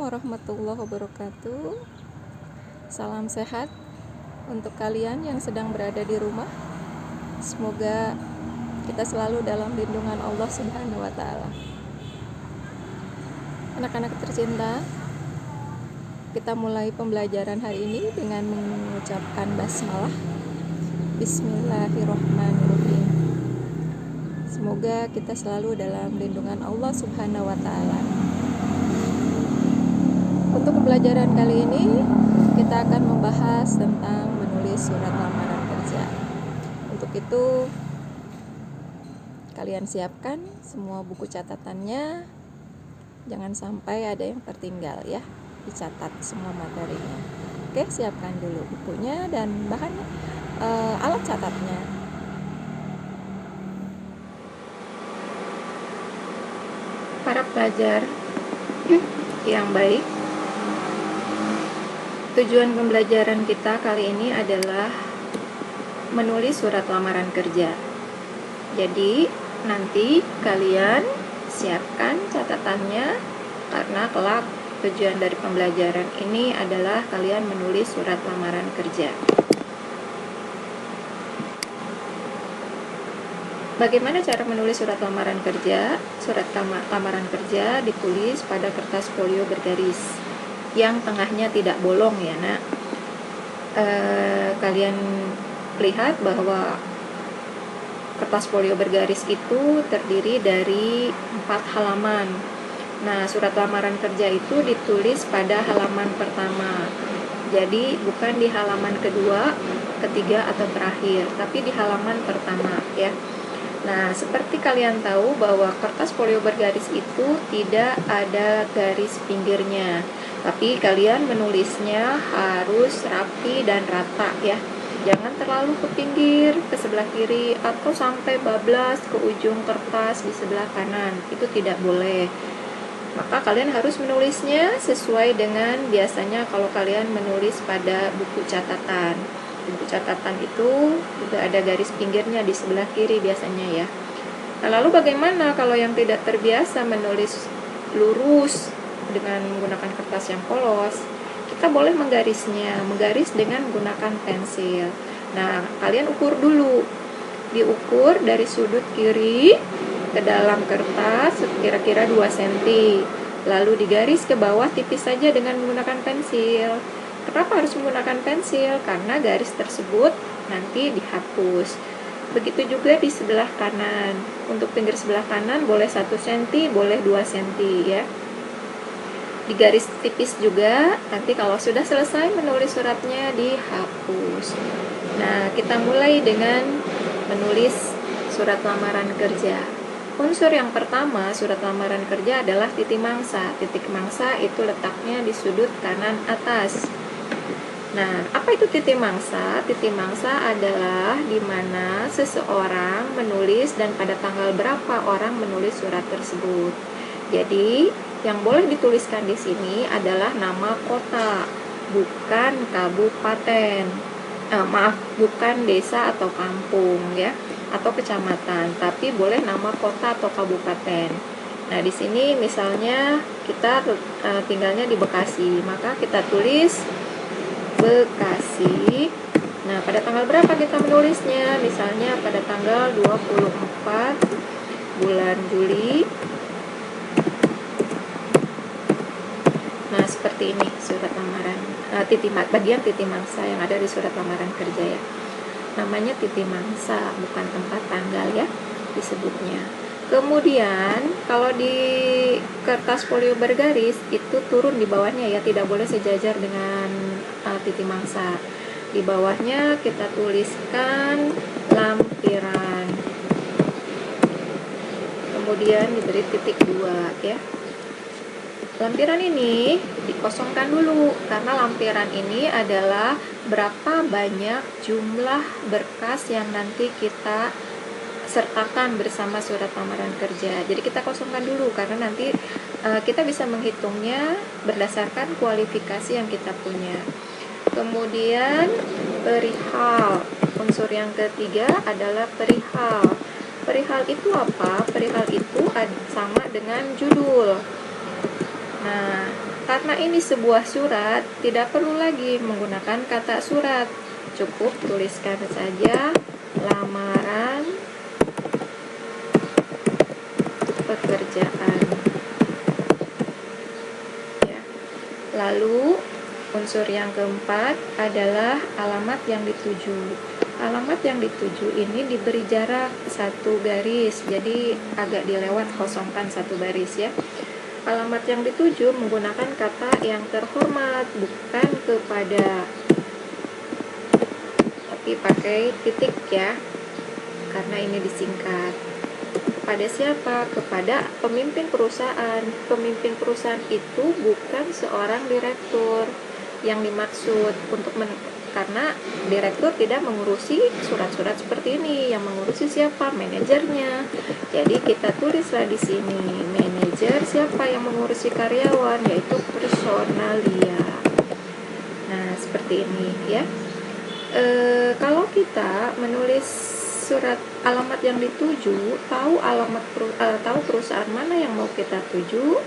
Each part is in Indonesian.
warahmatullahi wabarakatuh. Salam sehat untuk kalian yang sedang berada di rumah. Semoga kita selalu dalam lindungan Allah Subhanahu wa Ta'ala. Anak-anak tercinta, kita mulai pembelajaran hari ini dengan mengucapkan basmalah. Bismillahirrahmanirrahim. Semoga kita selalu dalam lindungan Allah Subhanahu wa Ta'ala. Untuk pembelajaran kali ini, kita akan membahas tentang menulis surat lamaran kerja. Untuk itu, kalian siapkan semua buku catatannya. Jangan sampai ada yang tertinggal ya. Dicatat semua materinya. Oke, siapkan dulu bukunya dan bahannya, alat catatnya. Para pelajar yang baik, tujuan pembelajaran kita kali ini adalah menulis surat lamaran kerja. Jadi nanti kalian siapkan catatannya, karena kelak tujuan dari pembelajaran ini adalah kalian menulis surat lamaran kerja. Bagaimana cara menulis surat lamaran kerja? Surat lamaran kerja ditulis pada kertas folio bergaris yang tengahnya tidak bolong ya nak. Kalian lihat bahwa kertas folio bergaris itu terdiri dari 4 halaman. Nah, surat lamaran kerja itu ditulis pada halaman pertama. Jadi bukan di halaman kedua, ketiga atau terakhir, tapi di halaman pertama ya. Nah, seperti kalian tahu bahwa kertas folio bergaris itu tidak ada garis pinggirnya, tapi kalian menulisnya harus rapi dan rata ya. Jangan terlalu ke pinggir, ke sebelah kiri, atau sampai bablas ke ujung kertas di sebelah kanan. Itu tidak boleh. Maka kalian harus menulisnya sesuai dengan biasanya kalau kalian menulis pada buku catatan. Buku catatan itu juga ada garis pinggirnya di sebelah kiri biasanya ya. Nah, lalu bagaimana kalau yang tidak terbiasa menulis lurus dengan menggunakan kertas yang polos? Kita boleh menggaris dengan menggunakan pensil. Nah, kalian ukur dulu. Diukur dari sudut kiri ke dalam kertas kira-kira 2 cm. Lalu digaris ke bawah tipis saja dengan menggunakan pensil. Kenapa harus menggunakan pensil? Karena garis tersebut nanti dihapus. Begitu juga di sebelah kanan. Untuk pinggir sebelah kanan boleh 1 cm, boleh 2 cm ya. Digaris tipis juga, nanti kalau sudah selesai menulis suratnya dihapus. Nah, kita mulai dengan menulis surat lamaran kerja. Unsur yang pertama surat lamaran kerja adalah titik mangsa. Titik mangsa itu letaknya di sudut kanan atas. Nah, apa itu titik mangsa? Titik mangsa adalah di mana seseorang menulis dan pada tanggal berapa orang menulis surat tersebut. Jadi, yang boleh dituliskan di sini adalah nama kota, bukan kabupaten. Bukan desa atau kampung ya, atau kecamatan, tapi boleh nama kota atau kabupaten. Nah, di sini misalnya kita tinggalnya di Bekasi, maka kita tulis Bekasi. Nah, pada tanggal berapa kita menulisnya? Misalnya pada tanggal 24 bulan Juli. Nah, seperti ini surat lamaran, bagian titik mangsa yang ada di surat lamaran kerja ya. Namanya titik mangsa, bukan tempat tanggal ya disebutnya. Kemudian kalau di kertas folio bergaris itu turun di bawahnya ya, tidak boleh sejajar dengan titik mangsa. Di bawahnya kita tuliskan lampiran. Kemudian diberi titik 2 ya. Lampiran ini dikosongkan dulu, karena lampiran ini adalah berapa banyak jumlah berkas yang nanti kita sertakan bersama surat lamaran kerja. Jadi kita kosongkan dulu, karena nanti kita bisa menghitungnya berdasarkan kualifikasi yang kita punya. Kemudian perihal, unsur yang ketiga adalah perihal. Perihal itu apa? Perihal itu sama dengan judul. Nah, karena ini sebuah surat, tidak perlu lagi menggunakan kata surat, cukup tuliskan saja lamaran pekerjaan ya. Lalu unsur yang keempat adalah alamat yang dituju. Alamat yang dituju ini diberi jarak 1 garis, jadi agak dilewat, kosongkan 1 baris ya. Alamat yang dituju menggunakan kata yang terhormat, bukan kepada, tapi pakai titik ya, karena ini disingkat. Kepada siapa? Kepada pemimpin perusahaan. Pemimpin perusahaan itu bukan seorang direktur yang dimaksud, karena direktur tidak mengurusi surat-surat seperti ini. Yang mengurusi siapa? Manajernya. Jadi kita tulislah di sini manajer, siapa yang mengurusi karyawan, yaitu personalia. Nah, seperti ini ya. Kalau kita menulis surat alamat yang dituju, tahu tahu perusahaan mana yang mau kita tuju,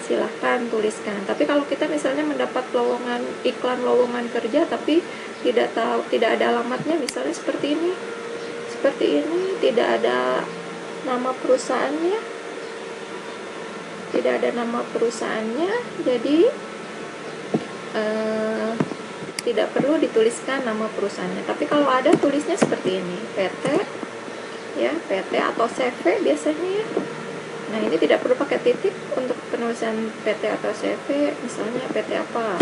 silahkan tuliskan. Tapi kalau kita misalnya mendapat iklan lowongan kerja tapi tidak ada alamatnya, misalnya seperti ini, tidak ada nama perusahaannya, jadi tidak perlu dituliskan nama perusahaannya. Tapi kalau ada, tulisnya seperti ini, PT ya, PT atau CV biasanya ya. Nah, ini tidak perlu pakai titik untuk penulisan PT atau CV, misalnya PT apa,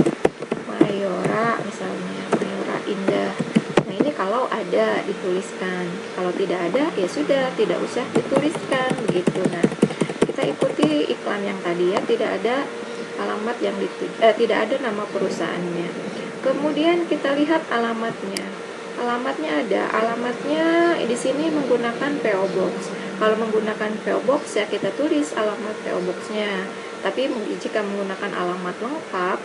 Mayora misalnya, Mayora Indah. Nah, ini kalau ada dituliskan, kalau tidak ada ya sudah, tidak usah dituliskan begitu. Nah, kita ikuti iklan yang tadi ya, tidak ada alamat yang tidak ada nama perusahaannya. Kemudian kita lihat alamatnya. Alamatnya ada, alamatnya di sini menggunakan PO Box. Kalau menggunakan PO Box ya kita tulis alamat PO Box-nya. Tapi jika menggunakan alamat lengkap,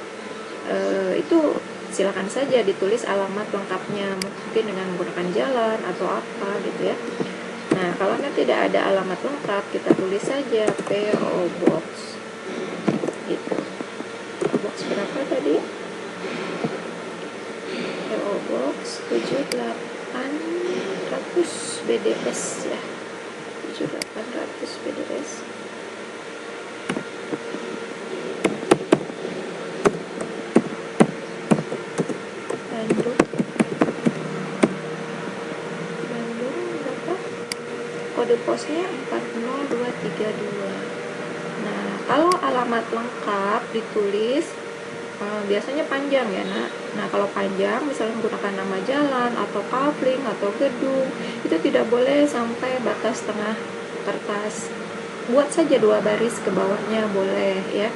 itu silakan saja ditulis alamat lengkapnya, mungkin dengan menggunakan jalan atau apa gitu ya. Nah, kalau tidak ada alamat lengkap, kita tulis saja PO Box gitu. PO Box berapa tadi? PO Box 7800 BDS ya, 7800 BDS. Bandung berapa? Kode posnya 40232. Nah, kalau alamat lengkap ditulis biasanya panjang ya nak. Nah, kalau panjang misalnya menggunakan nama jalan atau kafling atau gedung, itu tidak boleh sampai batas tengah kertas. Buat saja 2 baris ke bawahnya boleh ya,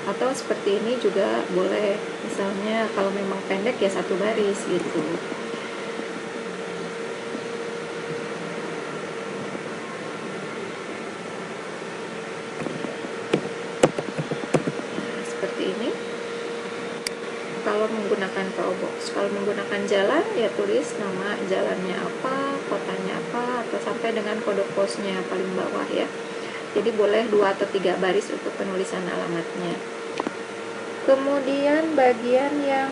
atau seperti ini juga boleh, misalnya kalau memang pendek ya 1 baris gitu. Kalau menggunakan PO Box, kalau menggunakan jalan ya tulis nama jalannya apa, kotanya apa, atau sampai dengan kode posnya paling bawah ya. Jadi boleh 2 atau 3 baris untuk penulisan alamatnya. Kemudian bagian yang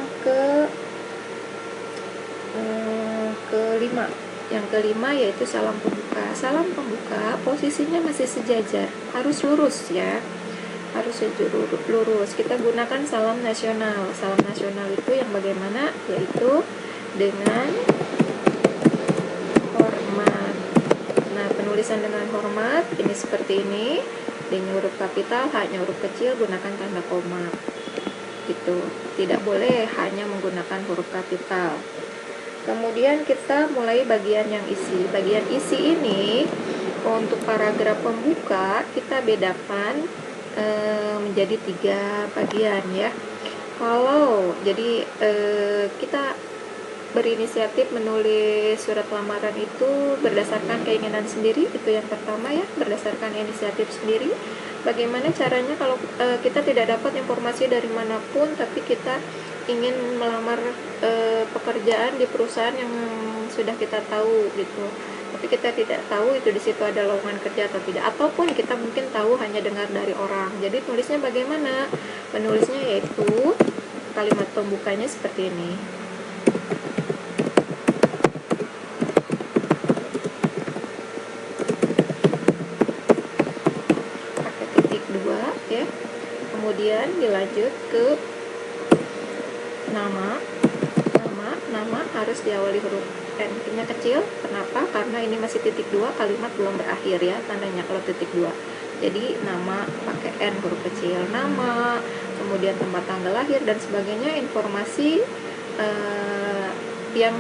kelima yaitu salam pembuka. Salam pembuka posisinya masih sejajar, harus lurus ya, harus lurus. Kita gunakan salam nasional. Salam nasional itu yang bagaimana? Yaitu dengan hormat. Nah, penulisan dengan hormat ini seperti ini, D-nya huruf kapital, H-nya huruf kecil, gunakan tanda koma gitu. Tidak boleh hanya menggunakan huruf kapital. Kemudian kita mulai bagian yang isi. Bagian isi ini untuk paragraf pembuka kita bedakan menjadi 3 bagian ya. Kalau jadi kita berinisiatif menulis surat lamaran itu berdasarkan keinginan sendiri, itu yang pertama ya, berdasarkan inisiatif sendiri. Bagaimana caranya kalau kita tidak dapat informasi dari manapun tapi kita ingin melamar pekerjaan di perusahaan yang sudah kita tahu gitu. tapi kita tidak tahu itu di situ ada lowongan kerja atau tidak, ataupun kita mungkin tahu hanya dengar dari orang. Jadi tulisnya bagaimana? Penulisnya yaitu kalimat pembukanya seperti ini. Pakai titik 2 ya. Kemudian dilanjut ke nama harus diawali huruf N-nya kecil. Kenapa? Karena ini masih titik 2, kalimat belum berakhir ya, tandanya kalau titik 2. Jadi nama pakai N huruf kecil, nama, kemudian tempat tanggal lahir dan sebagainya, informasi yang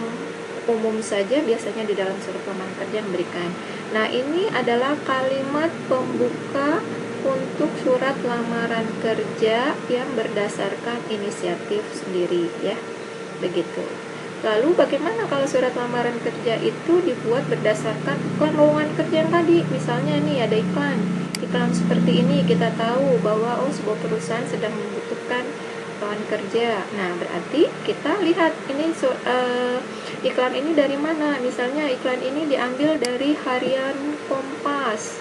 umum saja biasanya di dalam surat lamaran kerja yang berikan. Nah, ini adalah kalimat pembuka untuk surat lamaran kerja yang berdasarkan inisiatif sendiri ya. Begitu. Lalu bagaimana kalau surat lamaran kerja itu dibuat berdasarkan iklan lowongan kerja yang tadi? Misalnya nih ada iklan seperti ini, kita tahu bahwa sebuah perusahaan sedang membutuhkan lawan kerja. Nah, berarti kita lihat ini iklan ini dari mana? Misalnya iklan ini diambil dari harian Kompas.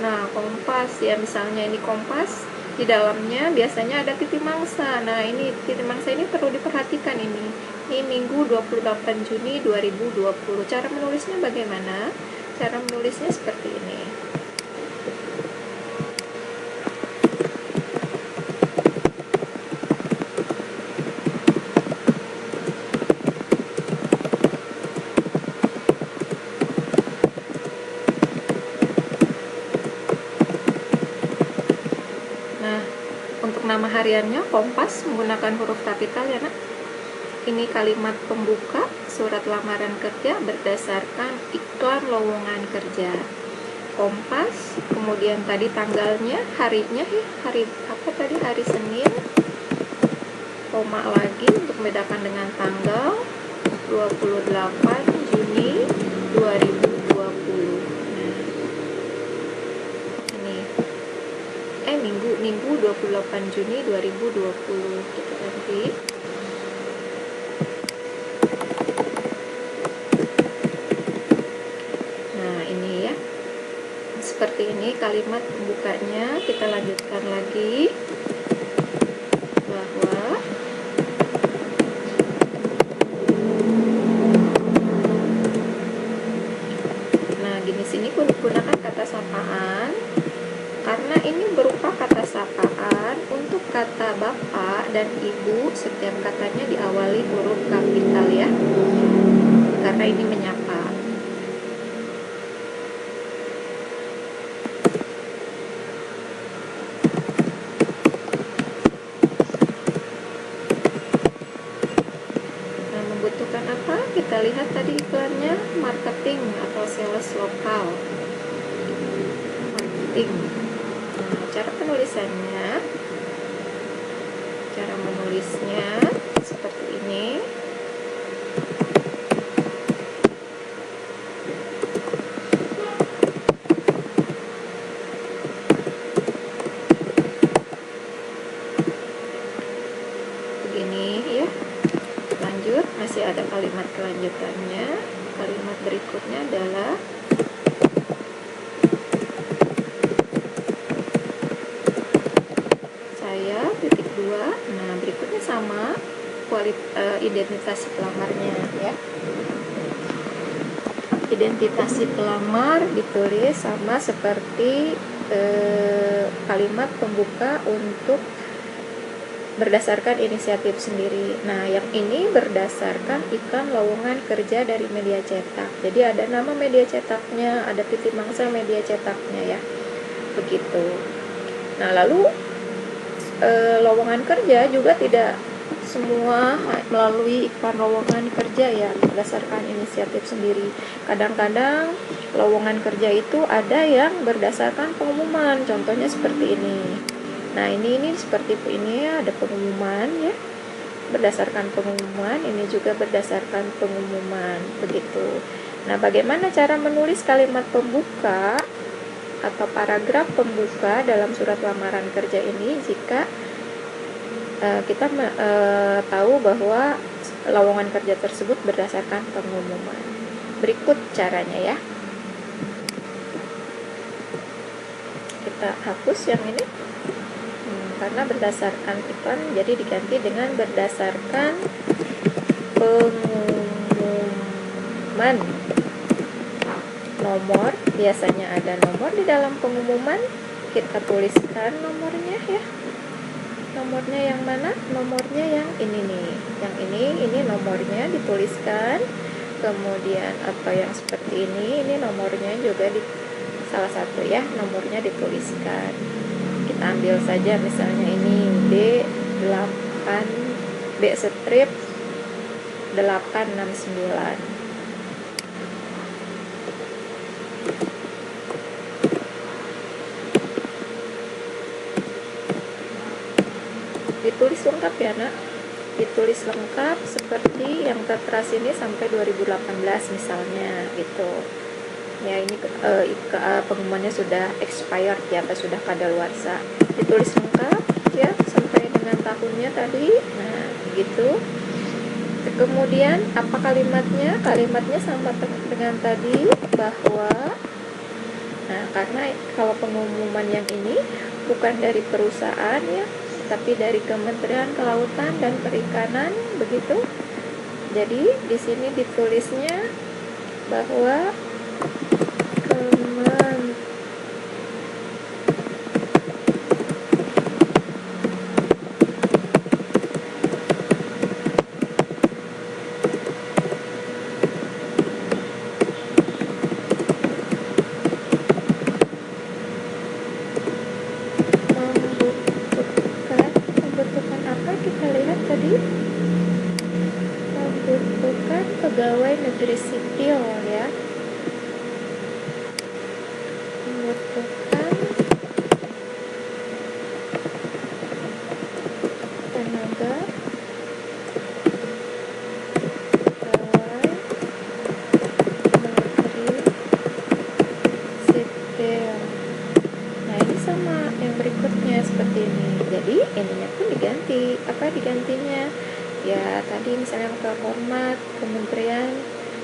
Nah, Kompas ya, misalnya ini Kompas, di dalamnya biasanya ada titik mangsa. Nah, ini titik mangsa ini perlu diperhatikan ini. Ini Minggu 28 Juni 2020. Cara menulisnya bagaimana? Cara menulisnya seperti ini. Nah, untuk nama hariannya Kompas menggunakan huruf kapital ya nak. Ini kalimat pembuka surat lamaran kerja berdasarkan iklan lowongan kerja. Kompas, kemudian tadi tanggalnya, harinya ya, hari apa tadi? Hari Senin. Koma lagi untuk membedakan dengan tanggal 28 Juni 2020. Nah, ini Minggu 28 Juni 2020. Kita ganti. Seperti ini kalimat pembukanya. Kita lanjutkan lagi bahwa gini sini gunakan kata sapaan karena ini berupa kata sapaan. Untuk kata bapak dan ibu setiap katanya diawali huruf kapital ya, karena ini menyapa. Membutuhkan apa? Kita lihat tadi iklannya, marketing atau sales lokal. Marketing. Nah, cara menulisnya seperti ini. Begini ya. Lanjut, masih ada kalimat kelanjutannya. Kalimat berikutnya adalah saya titik 2. Nah, berikutnya sama identitas pelamarnya ya. Identitas pelamar ditulis sama seperti kalimat pembuka untuk berdasarkan inisiatif sendiri. Nah, yang ini berdasarkan iklan lowongan kerja dari media cetak. Jadi ada nama media cetaknya, ada titik mangsa media cetaknya ya. Begitu. Nah, lalu lowongan kerja juga tidak semua melalui iklan lowongan kerja ya, berdasarkan inisiatif sendiri. Kadang-kadang lowongan kerja itu ada yang berdasarkan pengumuman. Contohnya seperti ini. Nah, ini seperti ini ya, ada pengumuman ya. Berdasarkan pengumuman, ini juga berdasarkan pengumuman, begitu. Nah, bagaimana cara menulis kalimat pembuka atau paragraf pembuka dalam surat lamaran kerja ini jika kita tahu bahwa lowongan kerja tersebut berdasarkan pengumuman? Berikut caranya ya. kita hapus yang ini karena berdasarkan iklan, jadi diganti dengan berdasarkan pengumuman. Nomor, biasanya ada nomor di dalam pengumuman, kita tuliskan nomornya ya. Nomornya yang mana? Nomornya yang ini nih, yang ini nomornya dituliskan. Kemudian apa yang seperti ini nomornya juga di salah satu ya, nomornya dituliskan. Kita ambil saja misalnya ini B8 B strip 869. Ditulis lengkap ya nak, ditulis lengkap seperti yang tertera sini sampai 2018 misalnya gitu ya. Ini pengumumannya sudah expired ya, atau sudah kadaluarsa, ditulis lengkap ya sampai dengan tahunnya tadi. Nah gitu. Kemudian apa kalimatnya? Kalimatnya sama dengan tadi, bahwa karena kalau pengumuman yang ini bukan dari perusahaan ya, tapi dari Kementerian Kelautan dan Perikanan, begitu. Jadi di sini ditulisnya bahwa membutuhkan apa, kita lihat tadi, membutuhkan pegawai negeri sipil ya, membutuhkan tenaga pegawai negeri sipil. Nah ini sama yang berikutnya seperti ini. Jadi ininya pun diganti. Apa digantinya? Ya tadi misalnya terhormat Kementerian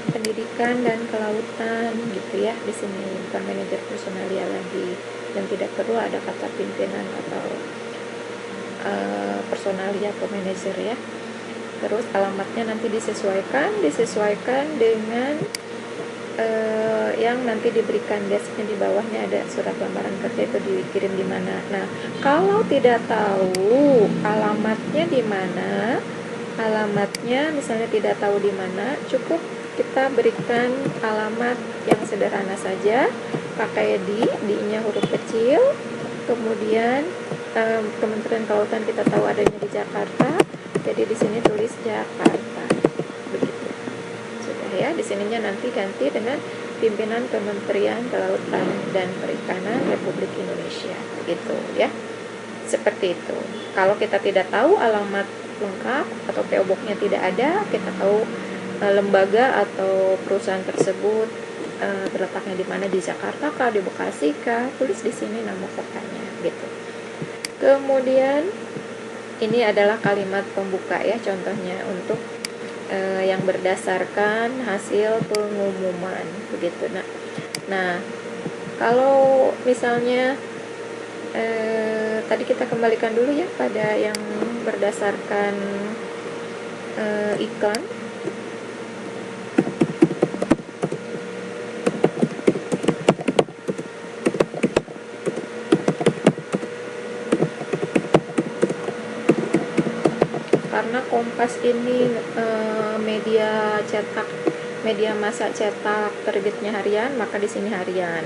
Pendidikan dan Kelautan gitu ya. Di sini bukan manajer personalia lagi, dan tidak perlu ada kata pimpinan atau personalia atau manajer ya. Terus alamatnya nanti disesuaikan dengan yang nanti diberikan desknya, di bawahnya ada surat lamaran kerja itu dikirim di mana. Nah, kalau tidak tahu alamatnya di mana, alamatnya misalnya tidak tahu di mana, cukup kita berikan alamat yang sederhana saja, pakai di-nya huruf kecil, kemudian Kementerian Kelautan kita tahu adanya di Jakarta, jadi di sini tulis Jakarta, begitu. Sudah ya, di sininya nanti ganti dengan pimpinan Kementerian Kelautan dan Perikanan Republik Indonesia, gitu ya. Seperti itu. Kalau kita tidak tahu alamat lengkap atau PO Box-nya tidak ada, kita tahu lembaga atau perusahaan tersebut terletaknya di mana, di Jakarta kah, di Bekasi kah, tulis di sini nama kotanya, gitu. Kemudian ini adalah kalimat pembuka ya, contohnya untuk yang berdasarkan hasil pengumuman, begitu. Nah kalau misalnya tadi kita kembalikan dulu ya pada yang berdasarkan iklan. Karena Kompas ini media cetak, media massa cetak, terbitnya harian, maka di sini harian.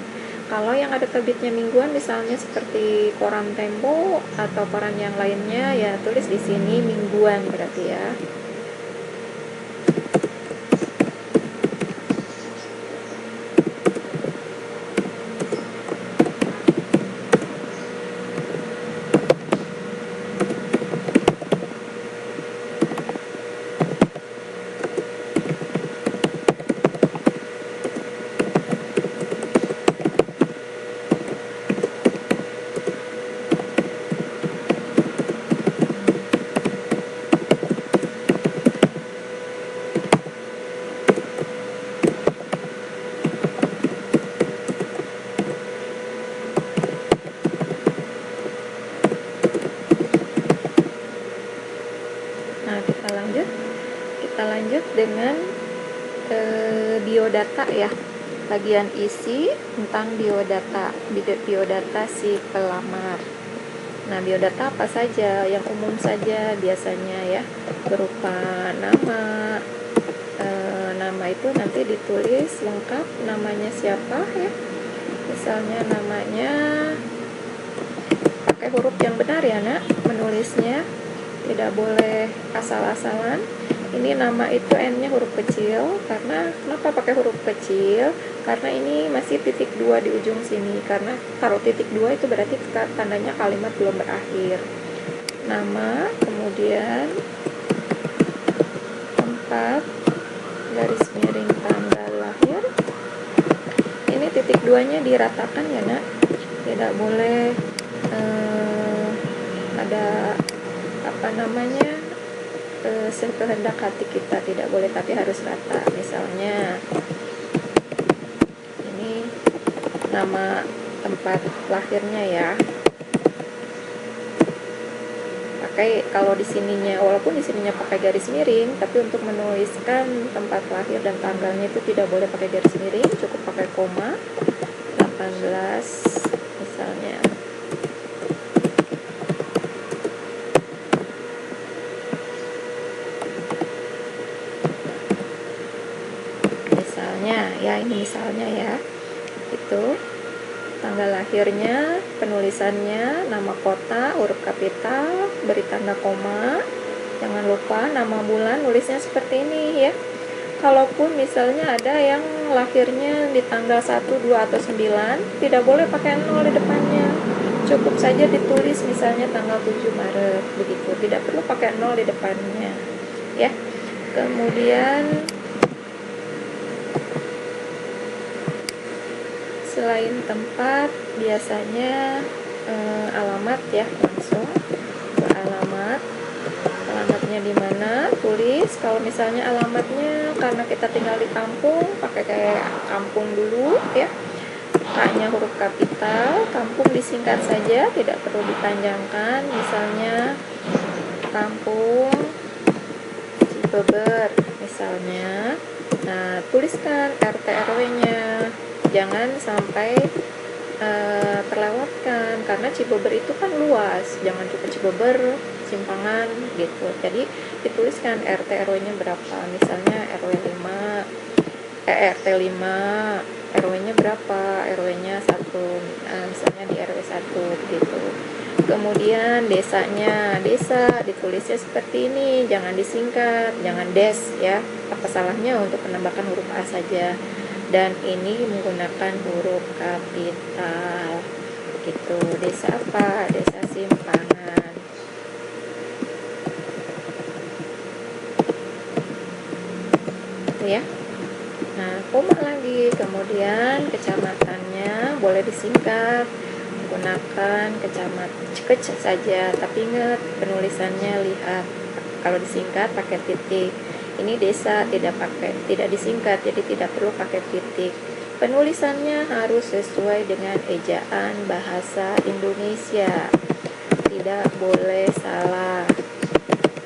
Kalau yang ada terbitnya mingguan, misalnya seperti koran Tempo atau koran yang lainnya, ya tulis di sini mingguan berarti ya. dengan biodata ya, bagian isi tentang biodata si pelamar. Nah, biodata apa saja? Yang umum saja biasanya ya, berupa nama. Nama itu nanti ditulis lengkap, namanya siapa ya. Misalnya namanya, pakai huruf yang benar ya nak, menulisnya tidak boleh asal-asalan. Ini nama itu N-nya huruf kecil. Karena kenapa pakai huruf kecil? Karena ini masih titik 2 di ujung sini. Karena kalau titik 2 itu berarti tandanya kalimat belum berakhir. Nama, kemudian tempat, garis miring tanggal lahir. Ini titik 2-nya diratakan ya nak. Tidak boleh ada apa namanya, sekehendak hati kita, tidak boleh, tapi harus rata. Misalnya ini nama tempat lahirnya ya, pakai, kalau di sininya, walaupun di sininya pakai garis miring, tapi untuk menuliskan tempat lahir dan tanggalnya itu tidak boleh pakai garis miring, cukup pakai koma. 18 misalnya. Ya, ini misalnya ya, itu tanggal lahirnya, penulisannya, nama kota, huruf kapital, beri tanda koma. Jangan lupa nama bulan nulisnya seperti ini ya. Kalaupun misalnya ada yang lahirnya di tanggal 1, 2, atau 9, tidak boleh pakai 0 di depannya. Cukup saja ditulis misalnya tanggal 7 Maret begitu, tidak perlu pakai 0 di depannya ya. Kemudian selain tempat, biasanya alamat ya, langsung ke alamatnya di mana, tulis. Kalau misalnya alamatnya karena kita tinggal di kampung, pakai kayak kampung dulu ya, K-nya huruf kapital, kampung disingkat saja, tidak perlu dipanjangkan. Misalnya kampung Cibeber misalnya. Nah, tuliskan RT RW-nya, jangan sampai terlewatkan, karena Cibeber itu kan luas, jangan cuma Cibeber Simpangan gitu. Jadi dituliskan RT RW-nya berapa, misalnya RT 5, RW-nya berapa, RW-nya 1, misalnya di RW 1 gitu. Kemudian desanya, desa ditulisnya seperti ini, jangan disingkat, jangan des ya. Apa salahnya untuk menambahkan huruf A saja, dan ini menggunakan huruf kapital gitu. Desa apa? Desa Simpangan itu ya. Nah, koma lagi. Kemudian kecamatannya boleh disingkat, menggunakan kecamatan saja, tapi ingat penulisannya, lihat kalau disingkat pakai titik. Ini desa tidak disingkat, jadi tidak perlu pakai titik. Penulisannya harus sesuai dengan ejaan bahasa Indonesia, tidak boleh salah.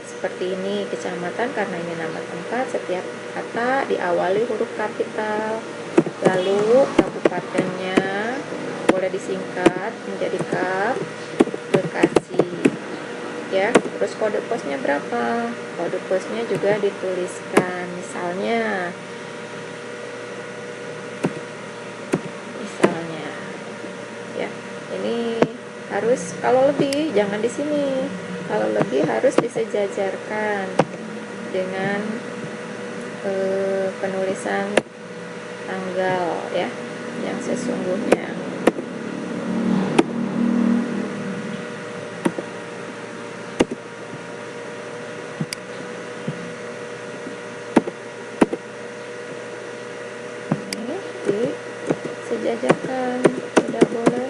Seperti ini, kecamatan karena ini nama tempat, setiap kata diawali huruf kapital. Lalu kabupatennya boleh disingkat menjadi Kab Bekasi ya. Terus kode posnya berapa? Kode posnya juga dituliskan. Misalnya ya, ini harus, kalau lebih jangan di sini, kalau lebih harus disejajarkan dengan penulisan tanggal ya yang sesungguhnya. Ini disejajarkan, tidak boleh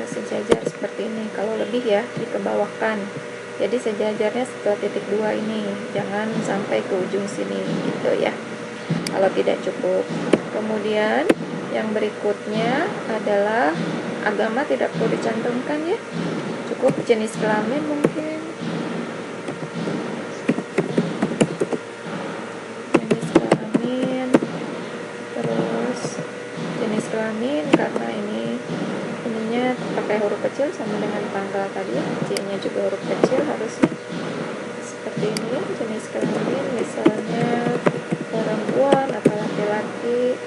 sejajar seperti ini. Kalau lebih ya dikebawahkan, jadi sejajarnya setelah titik 2 ini, jangan sampai ke ujung sini gitu ya, kalau tidak cukup. Kemudian yang berikutnya adalah agama tidak perlu dicantumkan ya, cukup jenis kelamin mungkin. Jenis kelamin, terus jenis kelamin karena ininya pakai huruf kecil sama dengan tanggal tadi, C-nya juga huruf kecil harusnya. Seperti ini jenis kelamin, misalnya perempuan atau laki-laki.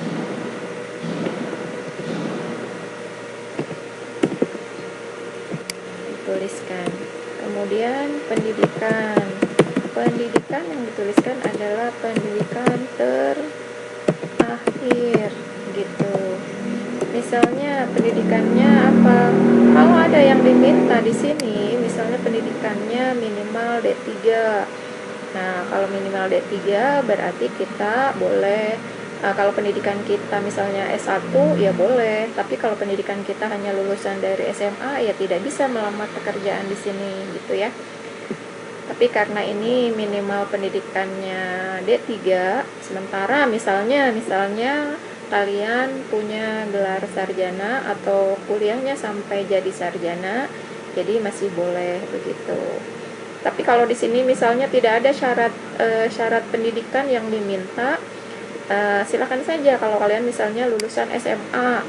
Dituliskan. Kemudian pendidikan yang dituliskan adalah pendidikan terakhir gitu. Misalnya pendidikannya apa? Kalau ada yang diminta di sini, misalnya pendidikannya minimal D3. Nah, kalau minimal D3 berarti kita boleh, kalau pendidikan kita misalnya S1 ya boleh, tapi kalau pendidikan kita hanya lulusan dari SMA ya tidak bisa melamar pekerjaan di sini gitu ya. Tapi karena ini minimal pendidikannya D3, sementara misalnya kalian punya gelar sarjana atau kuliahnya sampai jadi sarjana, jadi masih boleh begitu. Tapi kalau di sini misalnya tidak ada syarat pendidikan yang diminta, silakan saja. Kalau kalian misalnya lulusan SMA,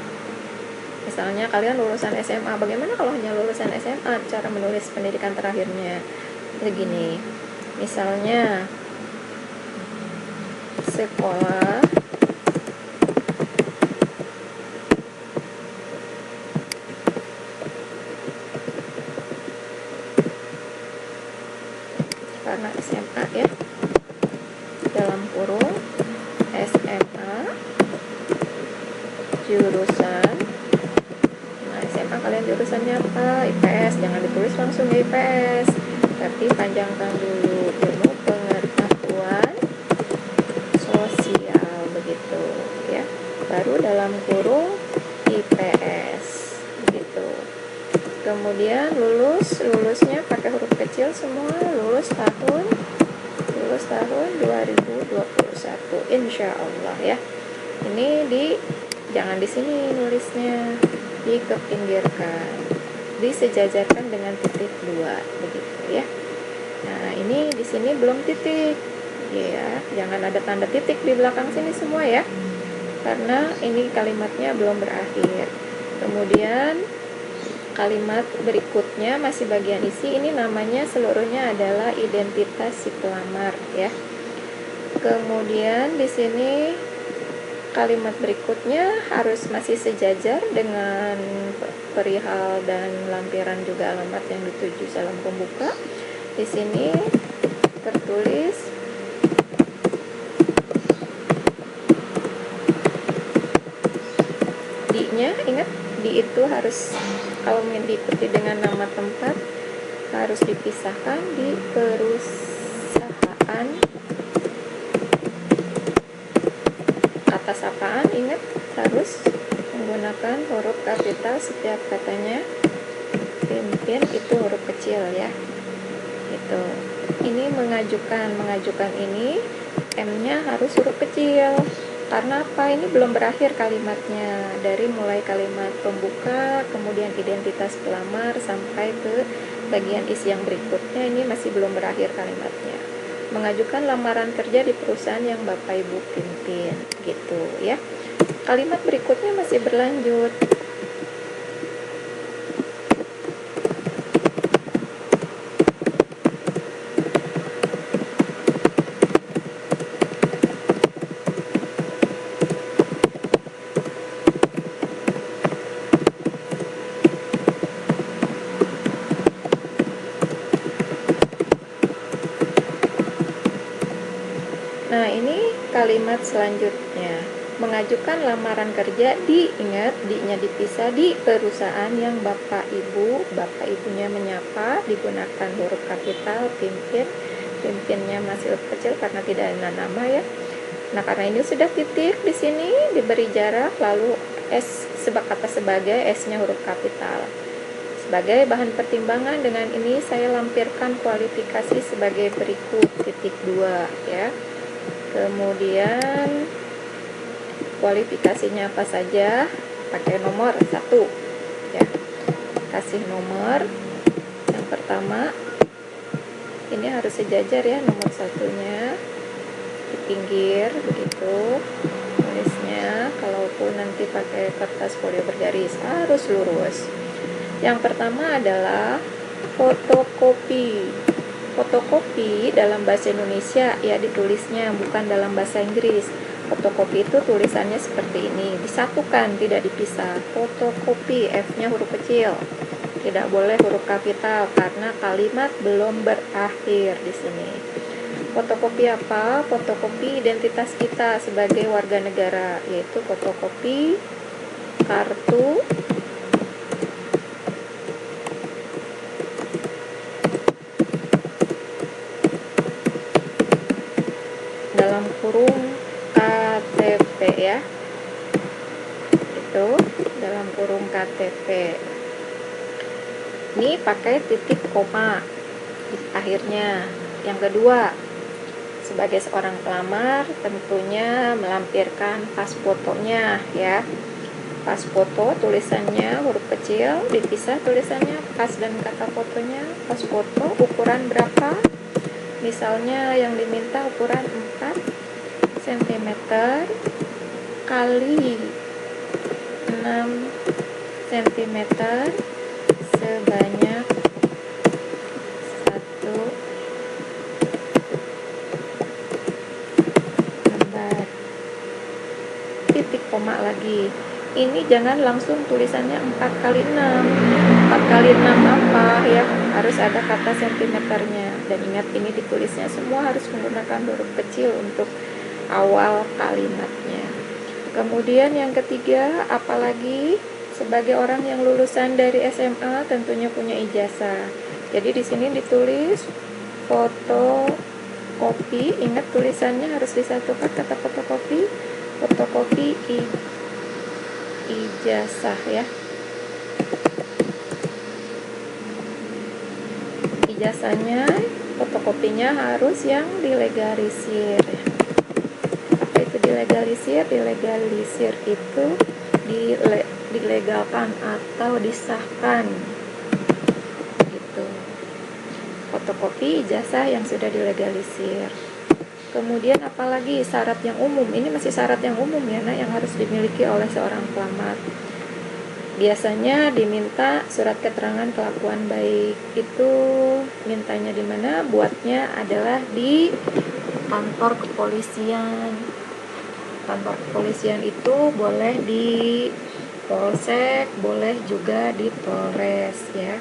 bagaimana kalau hanya lulusan SMA cara menulis pendidikan terakhirnya begini, misalnya sekolah karena SMA ya, dalam kurung SMA jurusan. Nah, SMA kalian jurusannya apa? IPS. Jangan ditulis langsung IPS, tapi panjangkan dulu, ilmu pengetahuan sosial begitu ya. Baru dalam kurung IPS begitu. Kemudian lulusnya pakai huruf kecil semua, lulus tahun 2021 insya Allah ya. Ini jangan di sini nulisnya, dikepinggirkan, disejajarkan dengan titik 2 begitu ya. Nah, ini di sini belum titik ya, jangan ada tanda titik di belakang sini semua ya, karena ini kalimatnya belum berakhir. Kemudian kalimat berikutnya masih bagian isi, ini namanya seluruhnya adalah identitas si pelamar ya. Kemudian di sini kalimat berikutnya harus masih sejajar dengan perihal dan lampiran juga alamat yang dituju salam pembuka. Di sini tertulis di-nya, ingat di itu harus, kalau diikuti dengan nama tempat harus dipisahkan. Di perusahaan, kata sapaan ingat harus menggunakan huruf kapital setiap katanya. Pimpin itu huruf kecil ya. Itu. Ini mengajukan ini M-nya harus huruf kecil. Karena apa? Ini belum berakhir kalimatnya. Dari mulai kalimat pembuka, kemudian identitas pelamar sampai ke bagian isi yang berikutnya, ini masih belum berakhir kalimatnya. Mengajukan lamaran kerja di perusahaan yang Bapak Ibu pimpin gitu ya. Kalimat berikutnya masih berlanjut. Nah, ini kalimat selanjutnya. Mengajukan lamaran kerja ingat di-nya dipisah, di perusahaan yang Bapak Ibunya menyapa, digunakan huruf kapital, pimpinnya masih huruf kecil karena tidak ada nama ya. Nah, karena ini sudah titik di sini diberi jarak, lalu S kata sebagai, S-nya huruf kapital. Sebagai bahan pertimbangan, dengan ini saya lampirkan kualifikasi sebagai berikut, titik 2 ya. Kemudian kualifikasinya apa saja, pakai nomor 1 ya. kasih nomor. Yang pertama, ini harus sejajar ya, nomor satunya di pinggir begitu tulisnya. Kalaupun nanti pakai kertas folio bergaris harus lurus. Yang pertama adalah fotokopi. Fotokopi dalam bahasa Indonesia ya ditulisnya, bukan dalam bahasa Inggris. Fotokopi itu tulisannya seperti ini, disatukan, tidak dipisah. Fotokopi, F-nya huruf kecil, tidak boleh huruf kapital karena kalimat belum berakhir di sini. Fotokopi apa? Fotokopi identitas kita sebagai warga negara, yaitu fotokopi kartu dalam kurung KTP ya, itu dalam kurung KTP. Ini pakai titik koma di akhirnya. Yang kedua, sebagai seorang pelamar tentunya melampirkan pas fotonya ya. Pas foto tulisannya huruf kecil, dipisah tulisannya pas dan kata fotonya. Pas foto ukuran berapa? Misalnya yang diminta ukuran 4 cm kali 6 cm sebanyak 1 lembar. Titik koma lagi. Ini jangan langsung tulisannya 4 kali 6. 4 kali 6 apa ya? Harus ada kata sentimeternya. Dan ingat, ini ditulisnya semua harus menggunakan huruf kecil untuk awal kalimatnya. Kemudian yang ketiga, apalagi sebagai orang yang lulusan dari SMA tentunya punya ijazah. Jadi di sini ditulis fotokopi. Ingat tulisannya harus disatukan kata fotokopi. Fotokopi ijazah ya. Ijazahnya, fotokopinya harus yang dilegalisir. Apa itu dilegalisir? Dilegalisir itu dilegalkan atau disahkan gitu. Fotokopi ijazah yang sudah dilegalisir. Kemudian apalagi syarat yang umum. Ini masih syarat yang umum ya, yang harus dimiliki oleh seorang pelamar. Biasanya diminta surat keterangan kelakuan baik. Itu mintanya di mana? Buatnya adalah di kantor kepolisian. Kantor kepolisian itu boleh di polsek, boleh juga di polres ya.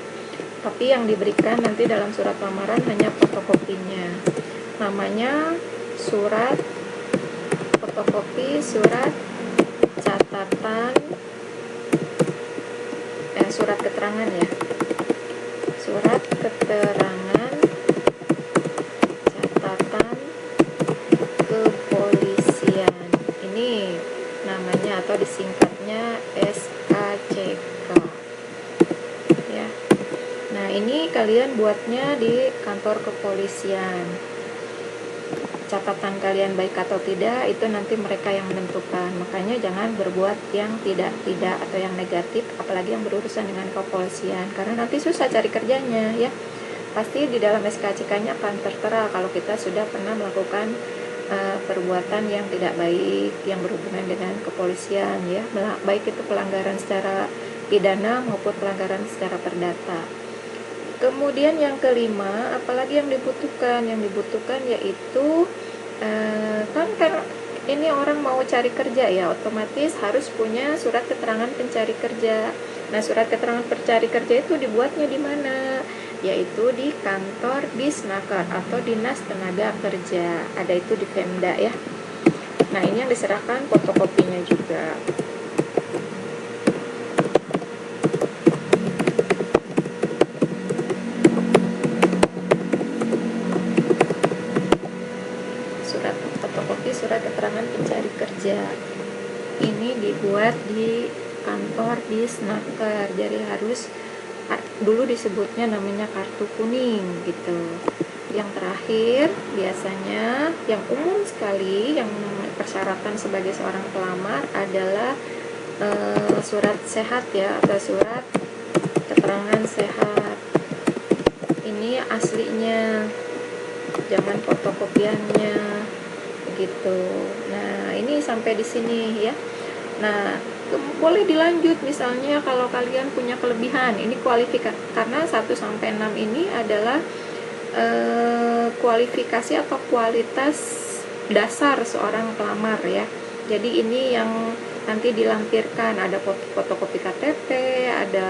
Tapi yang diberikan nanti dalam surat lamaran hanya fotokopinya. Namanya surat fotokopi, surat catatan, surat keterangan ya, surat keterangan catatan kepolisian. Ini namanya atau disingkatnya SKCK ya. Nah ini kalian buatnya di kantor kepolisian. Catatan kalian baik atau tidak itu nanti mereka yang menentukan. Makanya jangan berbuat yang tidak atau yang negatif, apalagi yang berurusan dengan kepolisian, karena nanti susah cari kerjanya ya. Pasti di dalam SKCK-nya akan tertera kalau kita sudah pernah melakukan perbuatan yang tidak baik yang berhubungan dengan kepolisian ya, baik itu pelanggaran secara pidana maupun pelanggaran secara perdata. Kemudian yang kelima, apalagi yang dibutuhkan? Yang dibutuhkan yaitu kan ini orang mau cari kerja ya, otomatis harus punya surat keterangan pencari kerja. Nah, surat keterangan pencari kerja itu dibuatnya di mana? Yaitu di kantor Disnaker atau Dinas Tenaga Kerja. Ada itu di Pemda ya. Nah, ini yang diserahkan fotokopinya juga. Surat keterangan pencari kerja ini dibuat di kantor Disnaker, jadi harus dulu disebutnya namanya kartu kuning gitu. Yang terakhir biasanya yang umum sekali yang persyaratan sebagai seorang pelamar adalah surat sehat ya, atau surat keterangan sehat. Ini aslinya, jangan fotokopiannya begitu. Nah, ini sampai di sini ya. Nah, boleh dilanjut misalnya kalau kalian punya kelebihan. Ini kualifikasi, karena 1 sampai 6 ini adalah kualifikasi atau kualitas dasar seorang pelamar ya. Jadi ini yang nanti dilampirkan, ada fotokopi KTP, ada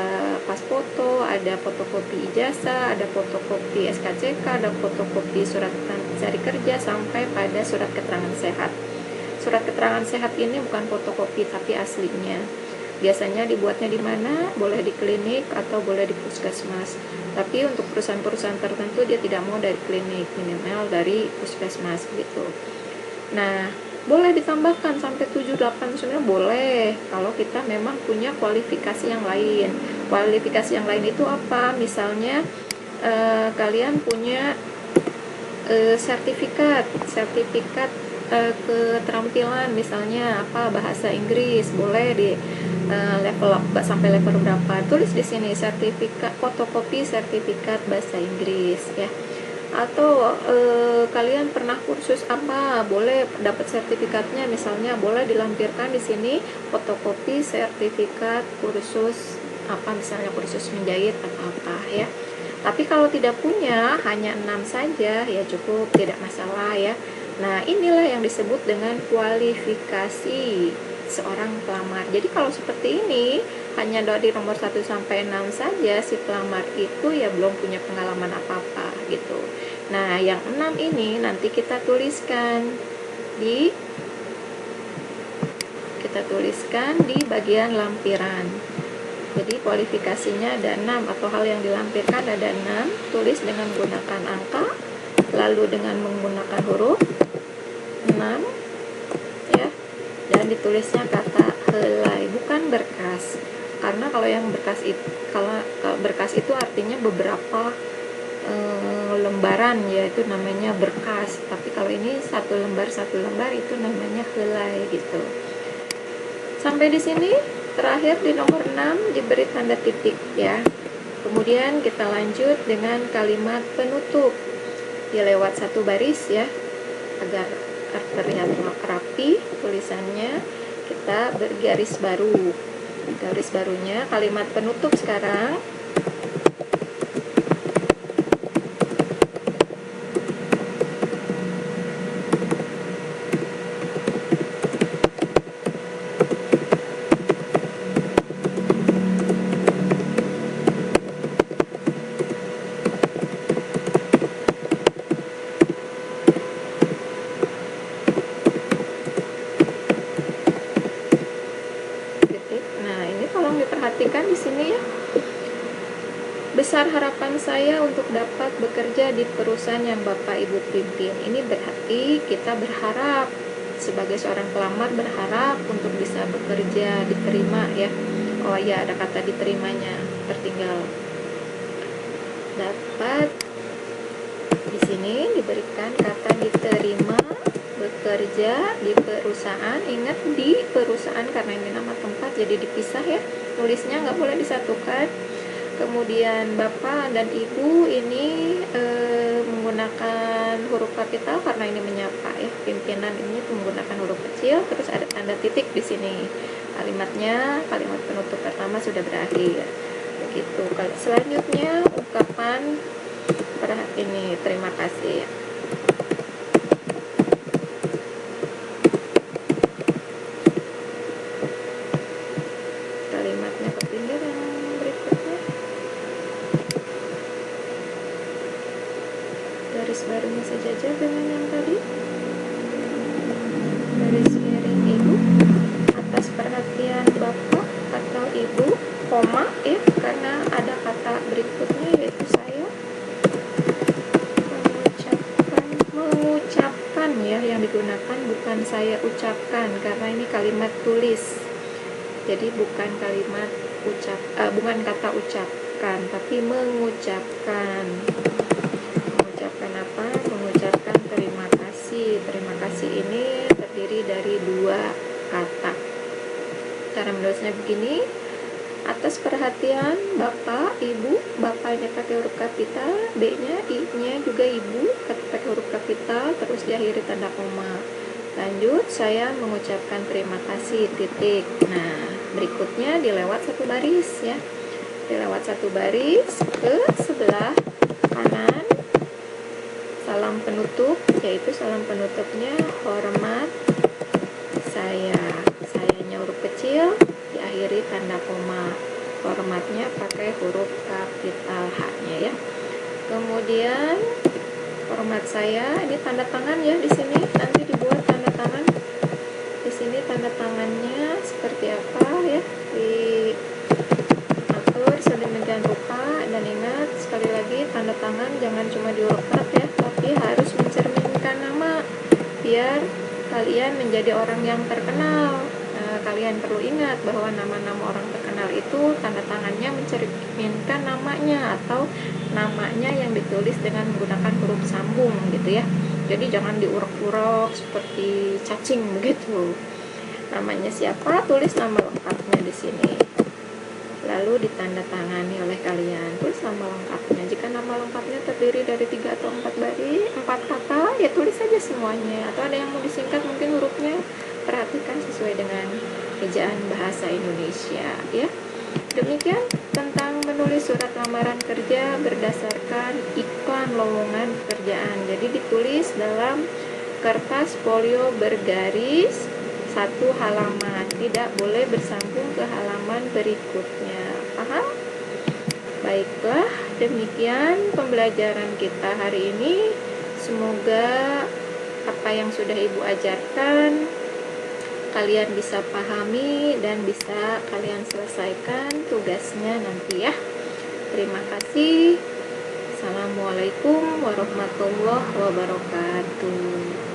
pas foto, ada fotokopi ijazah, ada fotokopi SKCK, ada fotokopi surat cari kerja, sampai pada surat keterangan sehat. Surat keterangan sehat ini bukan fotokopi tapi aslinya. Biasanya dibuatnya di mana? Boleh di klinik atau boleh di puskesmas. Tapi untuk perusahaan-perusahaan tertentu dia tidak mau dari klinik, minimal dari puskesmas gitu. Nah, boleh ditambahkan sampai 7, 8, 9 boleh kalau kita memang punya kualifikasi yang lain. Kualifikasi yang lain itu apa? Misalnya kalian punya sertifikat keterampilan, misalnya apa, bahasa Inggris, boleh di level sampai level berapa, tulis di sini sertifikat, fotokopi sertifikat bahasa Inggris ya. Atau kalian pernah kursus apa, boleh dapat sertifikatnya, misalnya boleh dilampirkan di sini fotokopi sertifikat kursus apa, misalnya kursus menjahit atau apa ya. Tapi kalau tidak punya, hanya 6 saja ya cukup, tidak masalah ya. Nah, inilah yang disebut dengan kualifikasi seorang pelamar. Jadi kalau seperti ini, hanya dari nomor 1 sampai 6 saja, si pelamar itu ya belum punya pengalaman apa-apa gitu. Nah, yang 6 ini nanti kita tuliskan di bagian lampiran. Jadi kualifikasinya ada 6, atau hal yang dilampirkan ada 6. Tulis dengan menggunakan angka, lalu dengan menggunakan huruf 6 ya, dan ditulisnya kata helai, bukan berkas. Karena kalau yang berkas itu, kalau berkas itu artinya beberapa lembaran ya, itu namanya berkas. Tapi kalau ini satu lembar itu namanya helai gitu. Sampai di sini. Terakhir di nomor 6 diberi tanda titik ya. Kemudian kita lanjut dengan kalimat penutup ya, lewat 1 baris ya, agar terlihat rapi tulisannya. Kita bergaris baru, garis barunya kalimat penutup sekarang. Perhatikan di sini ya. Besar harapan saya untuk dapat bekerja di perusahaan yang Bapak Ibu pimpin. Ini berarti kita berharap, sebagai seorang pelamar berharap untuk bisa bekerja, diterima ya. Oh ya, ada kata diterimanya tertinggal. Dapat di sini diberikan kata diterima bekerja di perusahaan. Ingat di perusahaan karena ini nama tempat jadi dipisah ya. Tulisnya nggak boleh disatukan. Kemudian Bapak dan Ibu ini menggunakan huruf kapital karena ini menyapa ya. Pimpinan ini menggunakan huruf kecil, terus ada tanda titik di sini. Kalimatnya, kalimat penutup pertama sudah berakhir. Begitu. Kalau selanjutnya ungkapan ini terima kasih. Kalimatnya kepinggir yang berikutnya. Garis barunya sejajar dengan yang tadi. Garis miring Ibu atas perhatian Bapak atau Ibu, koma ya, karena ada kata berikutnya yaitu saya mengucapkan ya, yang digunakan bukan saya ucapkan karena ini kalimat tulis. Jadi bukan kalimat bukan kata ucapkan, tapi mengucapkan. Mengucapkan apa? Mengucapkan terima kasih. Terima kasih ini terdiri dari 2 kata. Cara menulisnya begini. Atas perhatian Bapak, Ibu, Bapaknya pakai huruf kapital, B-nya, I-nya juga Ibu, pakai huruf kapital, terus diakhiri tanda koma. Lanjut, saya mengucapkan terima kasih, titik. Nah, berikutnya dilewat satu baris ya. Dilewat satu baris ke sebelah kanan. Salam penutup, yaitu salam penutupnya hormat sayanya huruf kecil, diakhiri tanda koma. Hormatnya pakai huruf kapital H-nya ya. Kemudian hormat saya, ini tanda tangan ya di sini, nanti dibuat tanda tangan. Di sini tanda tangannya seperti apa ya? Diatur sedemikian rupa, dan ingat sekali lagi tanda tangan jangan cuma diurat ya, tapi harus mencerminkan nama biar kalian menjadi orang yang terkenal. Kalian perlu ingat bahwa nama-nama orang terkenal itu tanda tangannya mencerminkan namanya, atau namanya yang ditulis dengan menggunakan huruf sambung gitu ya. Jadi jangan diurek-urek seperti cacing begitu. Namanya siapa, tulis nama lengkapnya di sini. Lalu ditandatangani oleh kalian, tulis nama lengkapnya. Jika nama lengkapnya terdiri dari 3 atau 4 baris, 4 kata, ya tulis saja semuanya. Atau ada yang mau disingkat mungkin hurufnya, perhatikan sesuai dengan ejaan bahasa Indonesia ya. Demikian tentang menulis surat lamaran kerja berdasarkan iklan lowongan pekerjaan. Jadi ditulis dalam kertas folio bergaris 1 halaman, tidak boleh bersambung ke halaman berikutnya. Paham? Baiklah, demikian pembelajaran kita hari ini. Semoga apa yang sudah Ibu ajarkan kalian bisa pahami dan bisa kalian selesaikan tugasnya nanti ya. Terima kasih. Assalamualaikum warahmatullahi wabarakatuh.